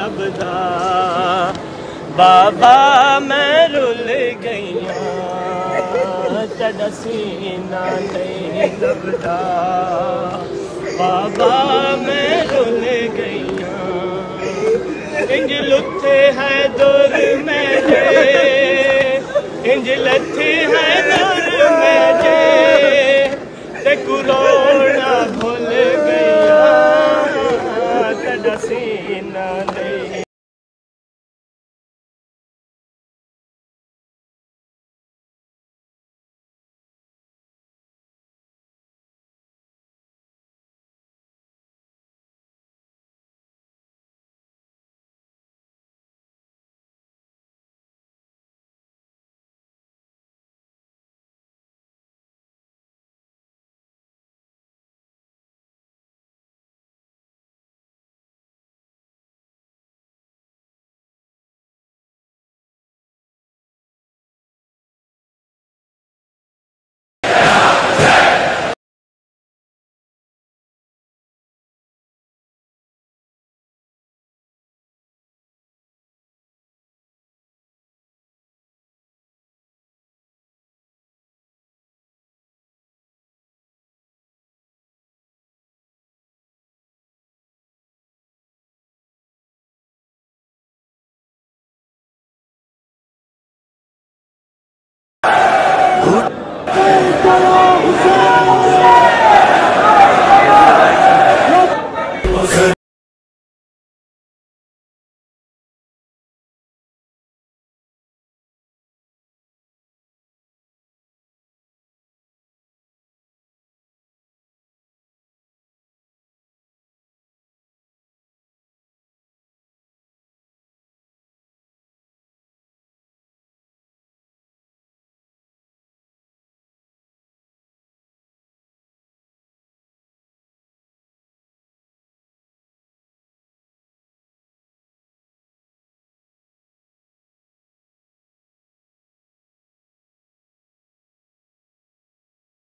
लभदा बाबा मैं रुल गईया तेरा सीना नहीं लभदा बाबा मैं रुल गईया इंज लुथे है दूर मेरे इंज लथे है दूर मेरे ते कुरोना भूल गया तेरा सीना नहीं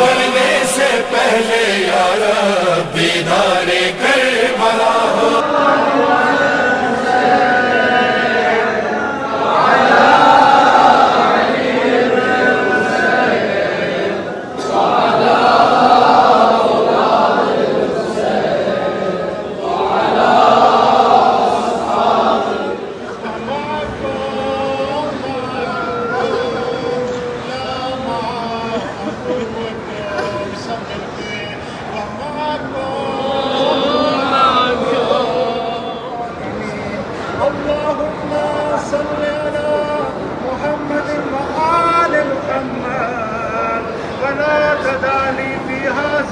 मरने से पहले यार दीदारे करबला हो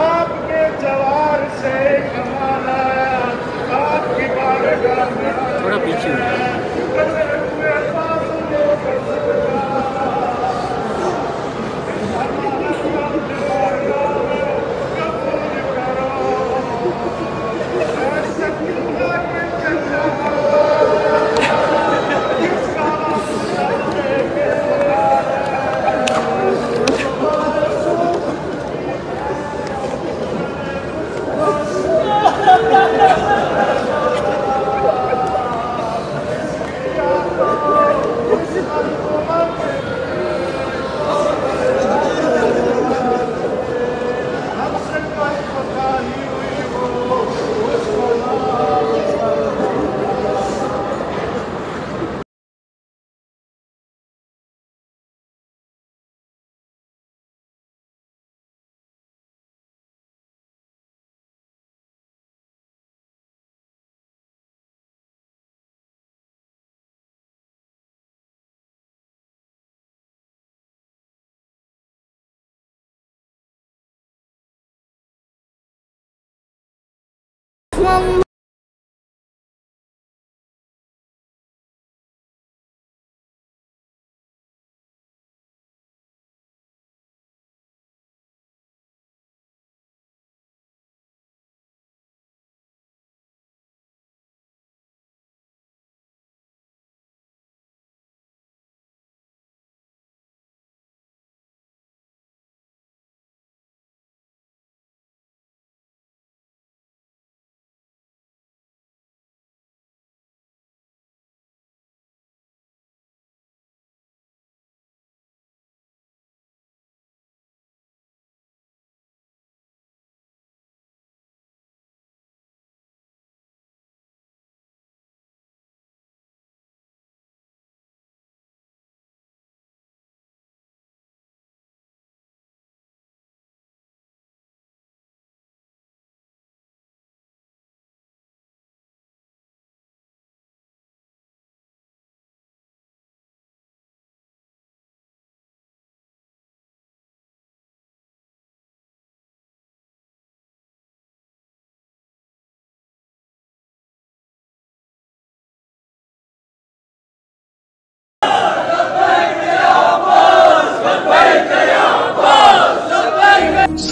आपके जवार से कमाल आपकी बारगाह में थोड़ा पीछे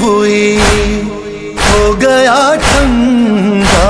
हुई हो गया ठंडा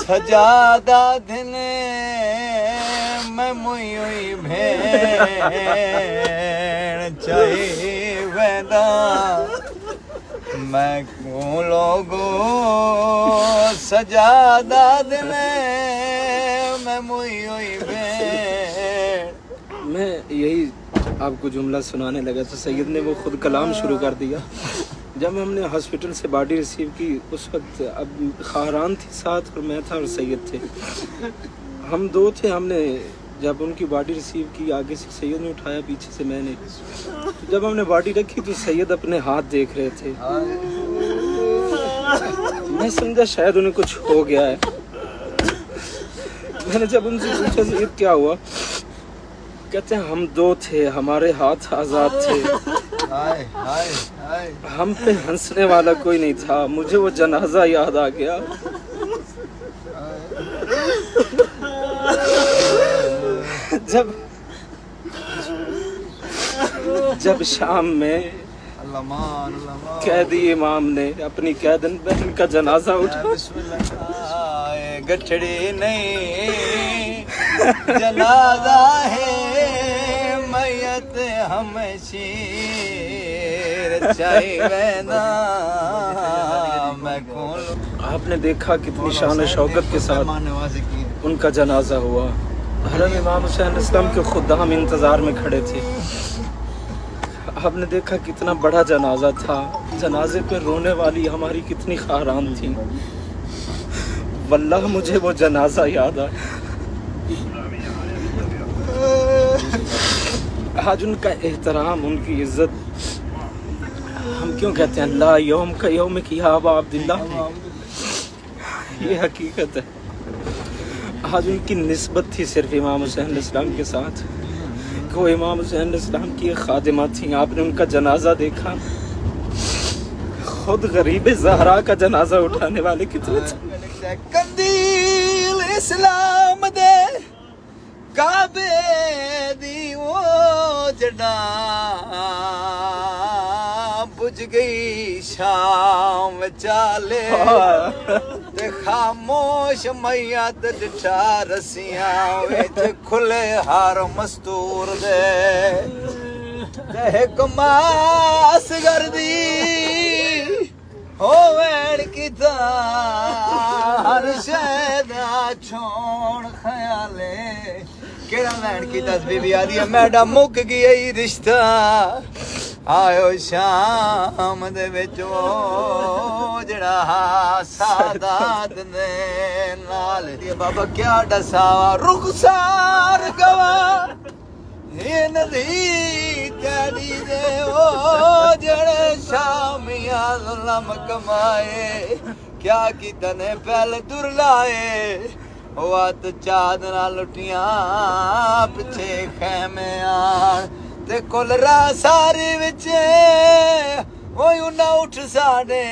सजादा दिन मैं मुई भेण चाहे वेदा मैं को लोगो सजादा दिन मैं मुई भेण। मैं यही आपको जुमला सुनाने लगा तो सैयद ने वो खुद कलाम शुरू कर दिया। जब हमने हॉस्पिटल से बॉडी रिसीव की उस वक्त अब खारान थी साथ और मैं था और सैयद थे, हम दो थे। हमने जब उनकी बॉडी रिसीव की आगे से सैयद ने उठाया, पीछे से मैंने। तो जब हमने बॉडी रखी तो सैयद अपने हाथ देख रहे थे। मैं समझा शायद उन्हें कुछ हो गया है। मैंने जब उनसे पूछा सैयद क्या हुआ, कहते हैं हम दो थे, हमारे हाथ आजाद थे, हम पे हंसने वाला कोई नहीं था। मुझे वो जनाजा याद आ गया। जब शाम में कैदी इमाम ने अपनी कैदन बहन का जनाजा उठाया। गठड़ी नहीं जनाजा है मैयत हम शीर चाहिए ना मैं कौन। आपने देखा कितनी शान शौकत के साथ उनका जनाजा हुआ। हरम इमाम हुसैन इस्लाम के खुदाम इंतज़ार में खड़े थे। आपने देखा कितना बड़ा जनाजा था। जनाजे पे रोने वाली हमारी कितनी खारान थी। वल्लाह मुझे वो जनाजा याद आया। आज उनका एहतराम, उनकी इज्जत, हम क्यों कहते हैं अल्लाह यौम का यौम किया अबा अब्दुल्लाह, ये हकीकत है। आज उनकी निस्बत थी सिर्फ इमाम हुसैन इस्लाम के साथ। वो इमाम हुसैन इस्लाम की एक खादिमा थी। आपने उनका जनाजा देखा, खुद गरीब ज़हरा का जनाजा उठाने वाले कितने थे। कंदील इस्लाम दे काबे दी वो जड़ा बुझ गई शाम चाले ते खामोश मैया ते डिठा रसियां विच खुले हार मस्तूर दे ते कमास गर्दी हो वैन किता हर शैदा छोड़ ख्याले केड़ा वैन की तस्वीर भी आदि है मैडा मुक गई रिश्ता आयो शाम दे विच ओ जड़ा सादात ने नाल बाबा क्या डसावा रुखसार गवा ये नदी तेरी दे ओ जड़े शामिया जुल्म कमाए क्या की तने पहले दुरलाए वात चादरा लुटियां पिछे खैमे आन ते कोलरा सारी विच ओय उना उठ साडे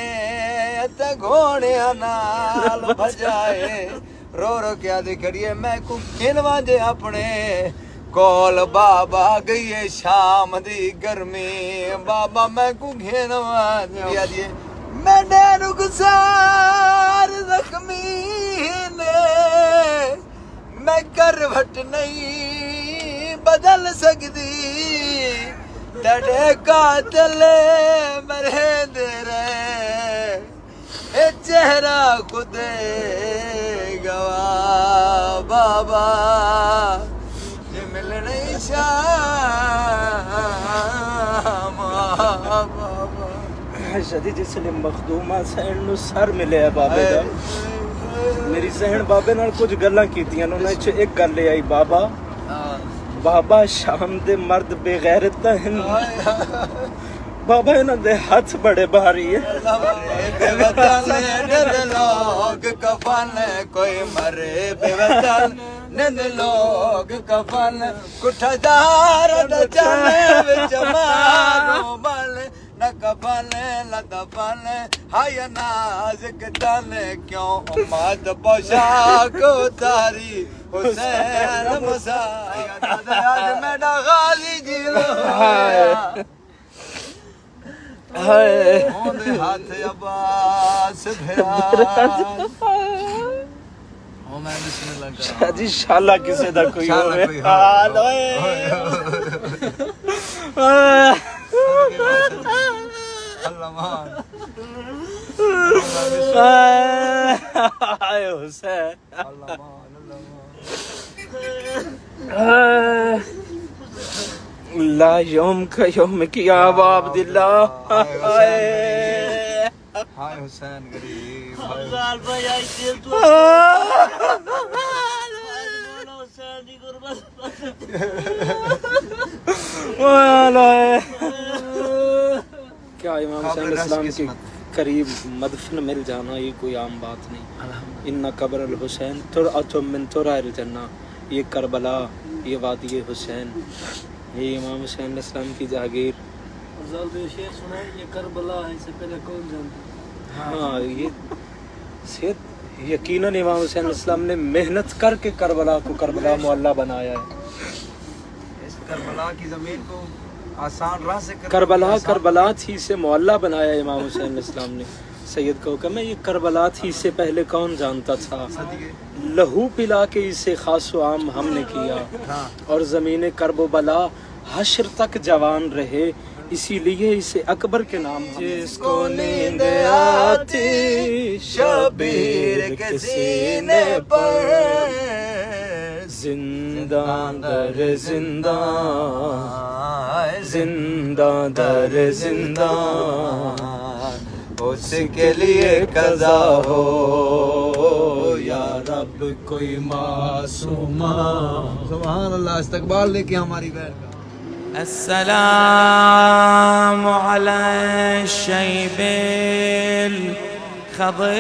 ते घोड़ियां नाल भजाए रो रो क्या दिखड़िए मैं को खिलवा जे अपने कोल बाबा गई है शाम दी गर्मी बाबा मैं को घेनवा दिए मैंने रुखसार जख्मी ने मैं करवट नहीं बदल सकती तड़े कातल मरे दे रहे ए चेहरा खुदे गवा बाबा मिलने शाम शदी जिसने मखदूमा सहन नु सर मिले है बाबे दा। मेरी सहन बाबे नाल कुछ गल्लां कीतियां उन्हां च एक गल ले आई बाबा बाबा शाम दे मर्द बेगैरत हैं बाबा इन्हां दे हाथ बड़े भारी है। बेवतन नंद लोग कफन कोई मरे बेवतन नंद लोग कफन कुठदार चले विच मारो बल न कफन न दफन हाय नाज़िक तन क्यों मात पोशाक उतारी हुसैन मसाया आज मेरा गाली जिलो हाय ओंदे हाथ अब्बास भेरा ओ मैं बिस्मिल्लाह करा जी शाला किसे दा कोई होवे हाल ओए अल्लाह मान आए हुसैन अल्लाह मान ला यौम का यौम किया अब्दुल्ला हाय हुसैन गरीब लाल भाई आई दिल तू हुसैन दी गुरबत क्या इमाम हुसैन इस्लाम के करीब मदफन मिल जाना ये कोई आम बात नहीं। इन्ना कब्र अल हुसैन तुरअतुम मिन तुराइल जन्ना, ये करबला, ये वादी हुसैन, ये इमाम हुसैन इस्लाम की जागीर। शेर सुना ये करबला है, इससे पहले कौन जानता? हाँ ये सेहत यकीनन इमाम हुसैन इस्लाम ने मेहनत करके करबला को करबला मुअल्ला बनाया है। इस करबला की जमीन को आसान राह से करबला थी से मुअल्ला बनाया इमाम हुसैन इस्लाम ने। सैयद को कहा मैं ये करबला थी इससे पहले कौन जानता था, लहू पिला के इसे खासो आम हमने किया और ज़मीन करबला हश्र तक जवान रहे, इसीलिए इसे अकबर के नाम जिसको नींद आती शबीर के सीने पर जिंदा दर जिंदा जिंदा दर जिंदा उसके लिए कज़ा हो या रब कोई मासूमा। सुभान अल्लाह। इस्तकबाल लेके हमारी बहन का। अस्सलामु अला शैबिल खदीर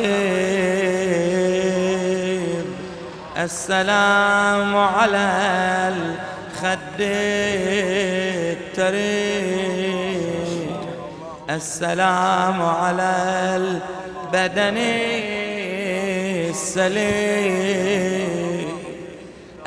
अस्सलामु अला खद्दित तरीक अस्सलामु अला बदन सलीम